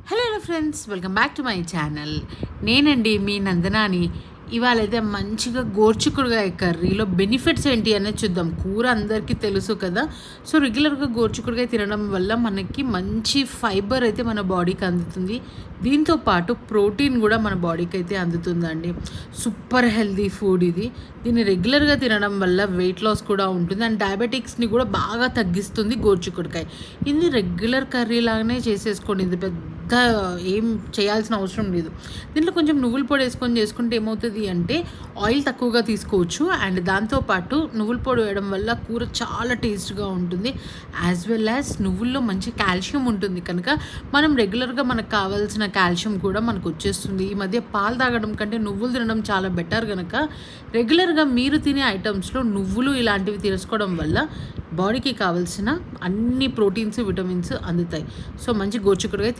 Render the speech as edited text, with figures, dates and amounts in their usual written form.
Hello friends, welcome back to my channel. నేనండి మీ నందనాని. ఇవాళ అయితే మంచిగా గోర్చిక్కుడుకాయ కర్రీలో బెనిఫిట్స్ ఏంటి అనేది చూద్దాం. కూర అందరికీ తెలుసు కదా. సో రెగ్యులర్గా గోర్చిక్కుడుకాయ తినడం వల్ల మనకి మంచి ఫైబర్ అయితే మన బాడీకి అందుతుంది. దీంతో పాటు ప్రోటీన్ కూడా మన బాడీకి అయితే అందుతుందండి. సూపర్ హెల్తీ ఫుడ్ ఇది. దీన్ని రెగ్యులర్గా తినడం వల్ల వెయిట్ లాస్ కూడా ఉంటుంది అండ్ డయాబెటిక్స్ని కూడా బాగా తగ్గిస్తుంది గోర్చిక్కుడుకాయ. ఇది రెగ్యులర్ కర్రీ లాగానే చేసేసుకోండి. ఇది పెద్ద ఏం చేయాల్సిన అవసరం లేదు. దీంట్లో కొంచెం నువ్వుల పొడి వేసుకొని చేసుకుంటే ఏమవుతుంది అంటే ఆయిల్ తక్కువగా తీసుకోవచ్చు అండ్ దాంతోపాటు నువ్వుల పొడి వేయడం వల్ల కూర చాలా టేస్ట్గా ఉంటుంది. యాజ్ వెల్ యాజ్ నువ్వుల్లో మంచి కాల్షియం ఉంటుంది కనుక మనం రెగ్యులర్గా మనకు కావాల్సిన కాల్షియం కూడా మనకు వచ్చేస్తుంది. ఈ మధ్య పాలు తాగడం కంటే నువ్వులు తినడం చాలా బెటర్ కనుక రెగ్యులర్గా మీరు తినే ఐటమ్స్లో నువ్వులు ఇలాంటివి తీసుకోవడం వల్ల బాడీకి కావాల్సిన అన్ని ప్రోటీన్స్ విటమిన్స్ అందుతాయి. సో మంచి గోర్చిక్కుడుకాయ